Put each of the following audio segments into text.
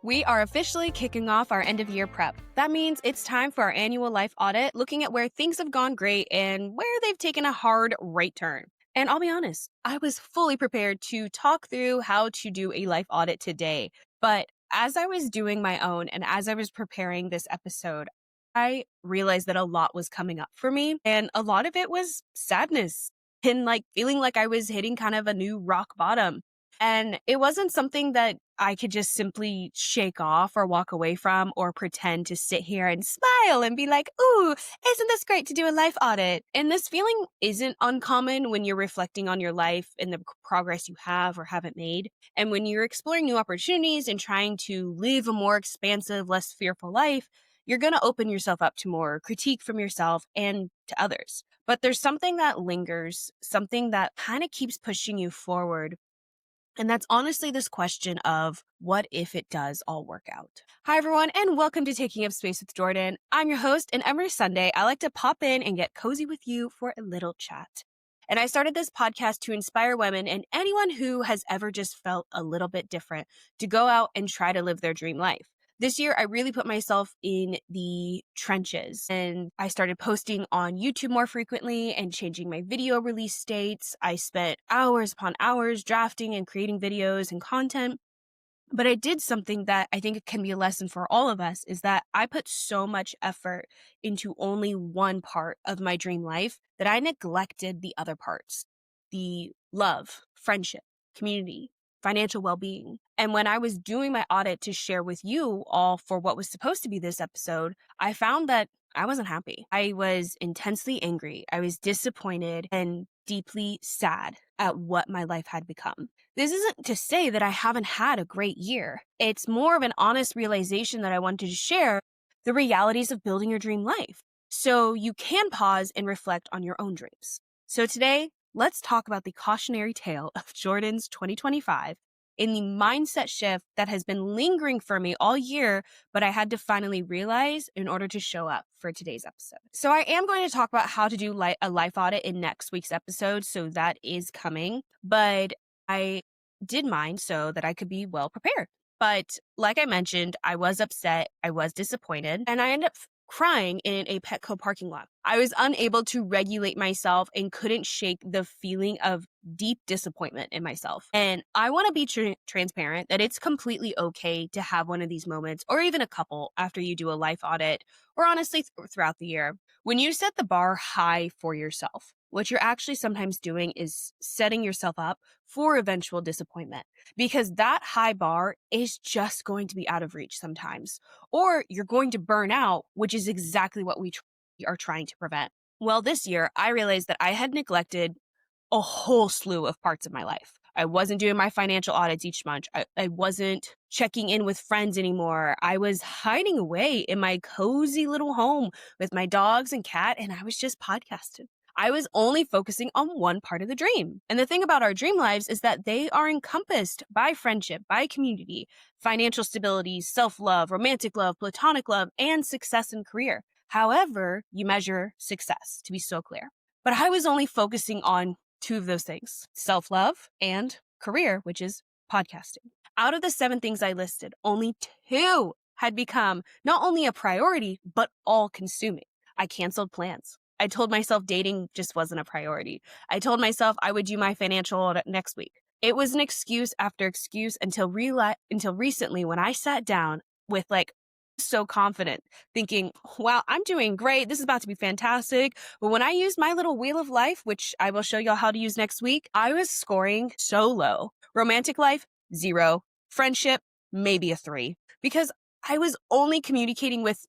We are officially kicking off our end of year prep. That means it's time for our annual life audit, looking at where things have gone great and where they've taken a hard right turn. And I'll be honest, I was fully prepared to talk through how to do a life audit today. But as I was doing my own and as I was preparing this episode, I realized that a lot was coming up for me. And a lot of it was sadness and feeling like I was hitting kind of a new rock bottom. And it wasn't something that I could just simply shake off or walk away from or pretend to sit here and smile and be like, ooh, isn't this great to do a life audit? And this feeling isn't uncommon when you're reflecting on your life and the progress you have or haven't made. And when you're exploring new opportunities and trying to live a more expansive, less fearful life, you're going to open yourself up to more critique from yourself and to others. But there's something that lingers, something that kind of keeps pushing you forward. And that's honestly this question of what if it does all work out? Hi, everyone, and welcome to Taking Up Space with Jordan. I'm your host, and every Sunday, I like to pop in and get cozy with you for a little chat. And I started this podcast to inspire women and anyone who has ever just felt a little bit different to go out and try to live their dream life. This year, I really put myself in the trenches and I started posting on YouTube more frequently and changing my video release dates. I spent hours upon hours drafting and creating videos and content. But I did something that I think can be a lesson for all of us is that I put so much effort into only one part of my dream life that I neglected the other parts, the love, friendship, community, financial well-being. And when I was doing my audit to share with you all for what was supposed to be this episode, I found that I wasn't happy. I was intensely angry. I was disappointed and deeply sad at what my life had become. This isn't to say that I haven't had a great year. It's more of an honest realization that I wanted to share the realities of building your dream life. So you can pause and reflect on your own dreams. So today, let's talk about the cautionary tale of Jordan's 2025 in the mindset shift that has been lingering for me all year, but I had to finally realize in order to show up for today's episode. So I am going to talk about how to do a life audit in next week's episode, so that is coming, but I did mine so that I could be well prepared. But like I mentioned, I was upset, I was disappointed, and I ended up crying in a Petco parking lot. I was unable to regulate myself and couldn't shake the feeling of deep disappointment in myself. And I want to be transparent that it's completely okay to have one of these moments or even a couple after you do a life audit or honestly throughout the year. When you set the bar high for yourself, what you're actually sometimes doing is setting yourself up for eventual disappointment because that high bar is just going to be out of reach sometimes, or you're going to burn out, which is exactly what we are trying to prevent. Well, this year, I realized that I had neglected a whole slew of parts of my life. I wasn't doing my financial audits each month. I wasn't checking in with friends anymore. I was hiding away in my cozy little home with my dogs and cat, and I was just podcasting. I was only focusing on one part of the dream. And the thing about our dream lives is that they are encompassed by friendship, by community, financial stability, self-love, romantic love, platonic love, and success in career. However, you measure success, to be so clear. But I was only focusing on two of those things, self-love and career, which is podcasting. Out of the 7 things I listed, only 2 had become not only a priority, but all-consuming. I canceled plans. I told myself dating just wasn't a priority. I told myself I would do my financial audit next week. It was an excuse after excuse until recently when I sat down with so confident thinking, wow, I'm doing great. This is about to be fantastic. But when I used my little wheel of life, which I will show y'all how to use next week, I was scoring so low. Romantic life, 0. Friendship, maybe a 3. Because I was only communicating with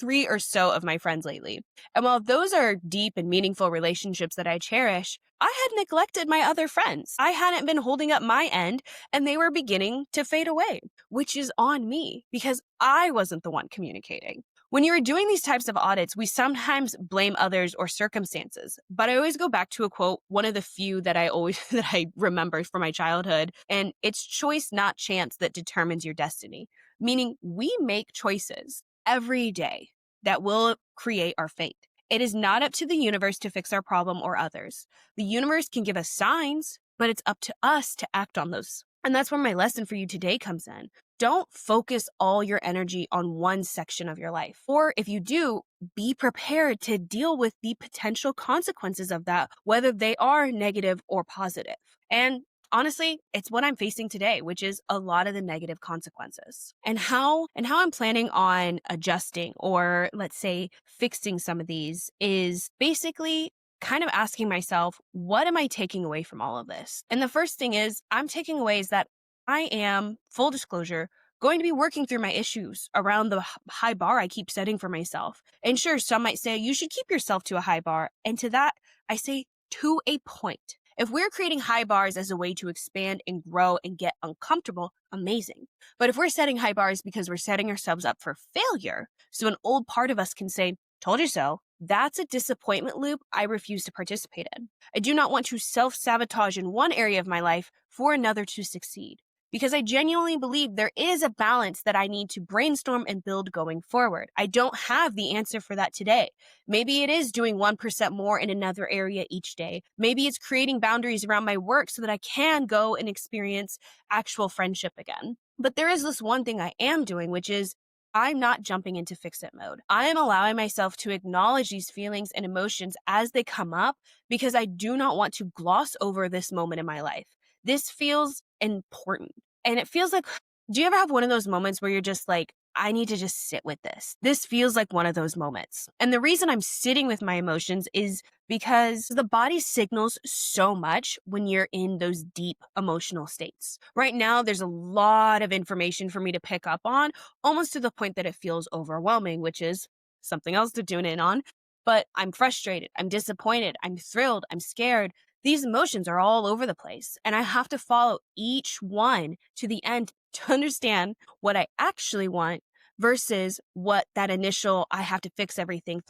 3 or so of my friends lately. And while those are deep and meaningful relationships that I cherish, I had neglected my other friends. I hadn't been holding up my end and they were beginning to fade away, which is on me because I wasn't the one communicating. When you're doing these types of audits, we sometimes blame others or circumstances, but I always go back to a quote, one of the few that I remember from my childhood, and it's choice, not chance, that determines your destiny. Meaning we make choices every day that will create our fate. It is not up to the universe to fix our problem or others. The universe can give us signs, but it's up to us to act on those And that's where my lesson for you today comes in. Don't focus all your energy on one section of your life. Or if you do, be prepared to deal with the potential consequences of that, whether they are negative or positive. And honestly, it's what I'm facing today, which is a lot of the negative consequences. And how I'm planning on adjusting or let's say fixing some of these is basically kind of asking myself, what am I taking away from all of this? And the first thing is I'm taking away is that I am, full disclosure, going to be working through my issues around the high bar I keep setting for myself. And sure, some might say you should keep yourself to a high bar. And to that, I say to a point. If we're creating high bars as a way to expand and grow and get uncomfortable, amazing. But if we're setting high bars because we're setting ourselves up for failure, so an old part of us can say, told you so, that's a disappointment loop I refuse to participate in. I do not want to self-sabotage in one area of my life for another to succeed. Because I genuinely believe there is a balance that I need to brainstorm and build going forward. I don't have the answer for that today. Maybe it is doing 1% more in another area each day. Maybe it's creating boundaries around my work so that I can go and experience actual friendship again. But there is this one thing I am doing, which is I'm not jumping into fix-it mode. I am allowing myself to acknowledge these feelings and emotions as they come up because I do not want to gloss over this moment in my life. This feels important. And it feels like, do you ever have one of those moments where you're just like, I need to just sit with this? This feels like one of those moments. And the reason I'm sitting with my emotions is because the body signals so much when you're in those deep emotional states. Right now, there's a lot of information for me to pick up on, almost to the point that it feels overwhelming, which is something else to tune in on. But I'm frustrated, I'm disappointed, I'm thrilled, I'm scared. These emotions are all over the place, and I have to follow each one to the end to understand what I actually want versus what that initial I have to fix everything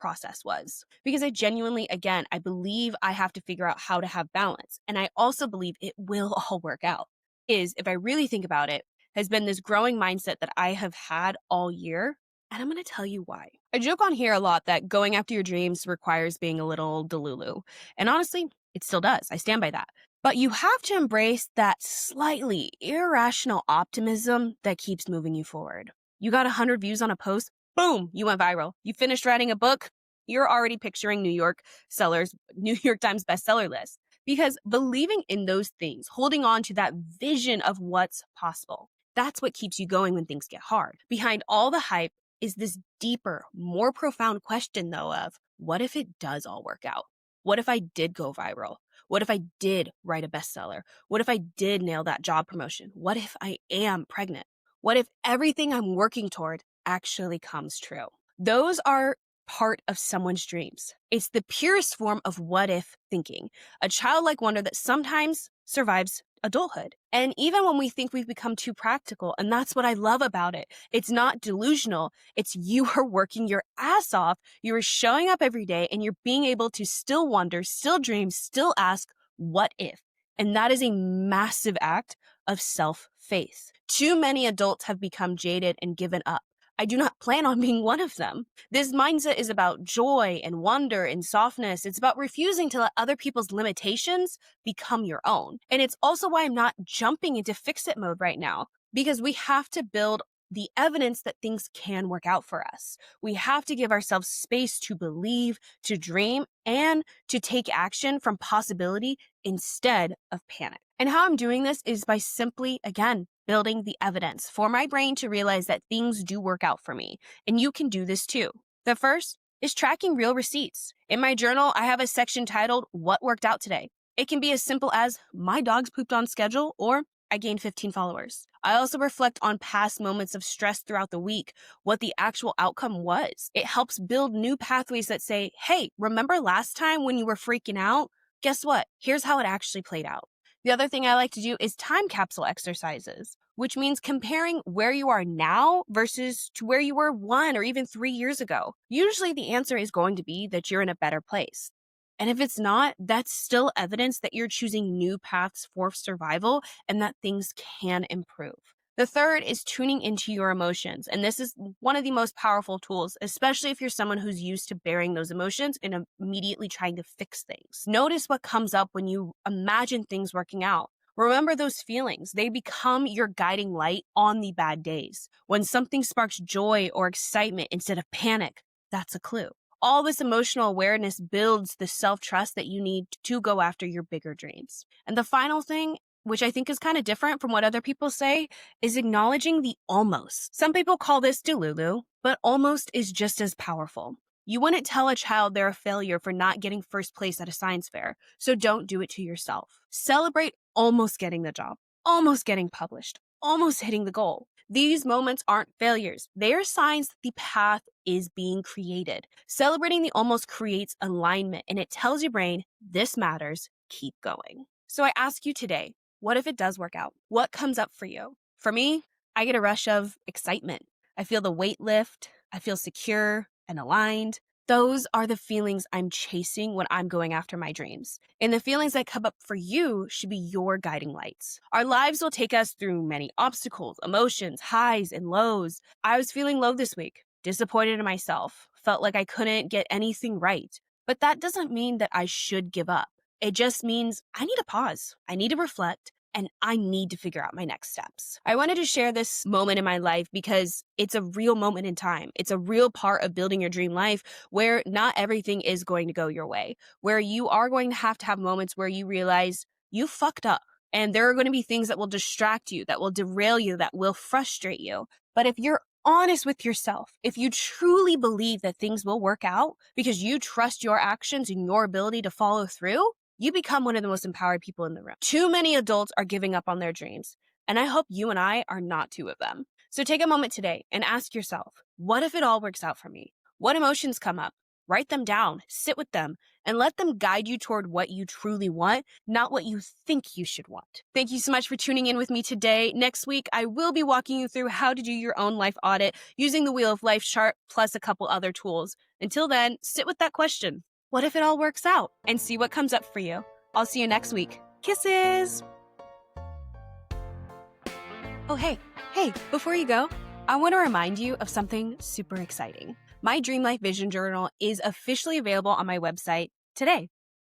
process was. Because I genuinely, again, I believe I have to figure out how to have balance. And I also believe it will all work out. If I really think about it, has been this growing mindset that I have had all year. And I'm going to tell you why. I joke on here a lot that going after your dreams requires being a little delulu. And honestly, it still does. I stand by that. But you have to embrace that slightly irrational optimism that keeps moving you forward. You got 100 views on a post, boom, you went viral. You finished writing a book, you're already picturing New York Times bestseller list. Because believing in those things, holding on to that vision of what's possible, that's what keeps you going when things get hard. Behind all the hype is this deeper, more profound question, though, of what if it does all work out? What if I did go viral? What if I did write a bestseller? What if I did nail that job promotion? What if I am pregnant? What if everything I'm working toward actually comes true? Those are part of someone's dreams. It's the purest form of what if thinking, a childlike wonder that sometimes survives adulthood. And even when we think we've become too practical, and that's what I love about it, it's not delusional. It's you are working your ass off. You are showing up every day and you're being able to still wonder, still dream, still ask, what if? And that is a massive act of self-faith. Too many adults have become jaded and given up. I do not plan on being one of them. This mindset is about joy and wonder and softness. It's about refusing to let other people's limitations become your own. And it's also why I'm not jumping into fix-it mode right now, because we have to build the evidence that things can work out for us. We have to give ourselves space to believe, to dream, and to take action from possibility instead of panic. And how I'm doing this is by simply, again, building the evidence for my brain to realize that things do work out for me. And you can do this too. The first is tracking real receipts. In my journal, I have a section titled, What Worked Out Today? It can be as simple as, my dogs pooped on schedule, or I gained 15 followers. I also reflect on past moments of stress throughout the week, what the actual outcome was. It helps build new pathways that say, hey, remember last time when you were freaking out? Guess what? Here's how it actually played out. The other thing I like to do is time capsule exercises, which means comparing where you are now versus to where you were 1 or even 3 years ago. Usually the answer is going to be that you're in a better place. And if it's not, that's still evidence that you're choosing new paths for survival and that things can improve. The third is tuning into your emotions. And this is one of the most powerful tools, especially if you're someone who's used to bearing those emotions and immediately trying to fix things. Notice what comes up when you imagine things working out. Remember those feelings. They become your guiding light on the bad days. When something sparks joy or excitement instead of panic, that's a clue. All this emotional awareness builds the self-trust that you need to go after your bigger dreams. And the final thing, which I think is kind of different from what other people say, is acknowledging the almost. Some people call this delulu, but almost is just as powerful. You wouldn't tell a child they're a failure for not getting first place at a science fair, so don't do it to yourself. Celebrate almost getting the job, almost getting published, almost hitting the goal. These moments aren't failures. They are signs that the path is being created. Celebrating the almost creates alignment, and it tells your brain, this matters, keep going. So I ask you today, what if it does work out? What comes up for you? For me, I get a rush of excitement. I feel the weight lift. I feel secure and aligned. Those are the feelings I'm chasing when I'm going after my dreams. And the feelings that come up for you should be your guiding lights. Our lives will take us through many obstacles, emotions, highs and lows. I was feeling low this week, disappointed in myself, felt like I couldn't get anything right. But that doesn't mean that I should give up. It just means I need to pause. I need to reflect. And I need to figure out my next steps. I wanted to share this moment in my life because it's a real moment in time. It's a real part of building your dream life where not everything is going to go your way, where you are going to have moments where you realize you fucked up. And there are going to be things that will distract you, that will derail you, that will frustrate you. But if you're honest with yourself, if you truly believe that things will work out because you trust your actions and your ability to follow through, you become one of the most empowered people in the room. Too many adults are giving up on their dreams, and I hope you and I are not two of them. So take a moment today and ask yourself, what if it all works out for me? What emotions come up? Write them down, sit with them, and let them guide you toward what you truly want, not what you think you should want. Thank you so much for tuning in with me today. Next week, I will be walking you through how to do your own life audit using the Wheel of Life chart plus a couple other tools. Until then, sit with that question. What if it all works out? And see what comes up for you. I'll see you next week. Kisses! Oh, hey, before you go, I want to remind you of something super exciting. My Dream Life Vision Journal is officially available on my website today.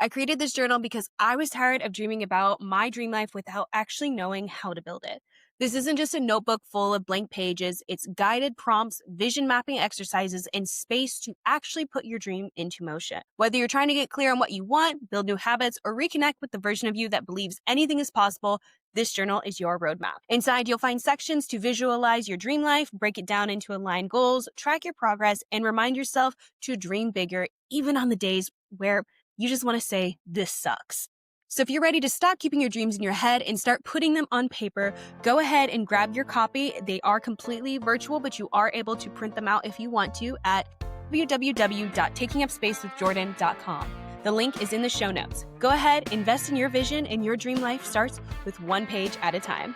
I created this journal because I was tired of dreaming about my dream life without actually knowing how to build it. This isn't just a notebook full of blank pages. It's guided prompts, vision mapping exercises, and space to actually put your dream into motion. Whether you're trying to get clear on what you want, build new habits, or reconnect with the version of you that believes anything is possible, this journal is your roadmap. Inside, you'll find sections to visualize your dream life, break it down into aligned goals, track your progress, and remind yourself to dream bigger, even on the days where you just want to say, this sucks. So if you're ready to stop keeping your dreams in your head and start putting them on paper, go ahead and grab your copy. They are completely virtual, but you are able to print them out if you want to at www.takingupspacewithjordan.com. The link is in the show notes. Go ahead, invest in your vision, and your dream life starts with one page at a time.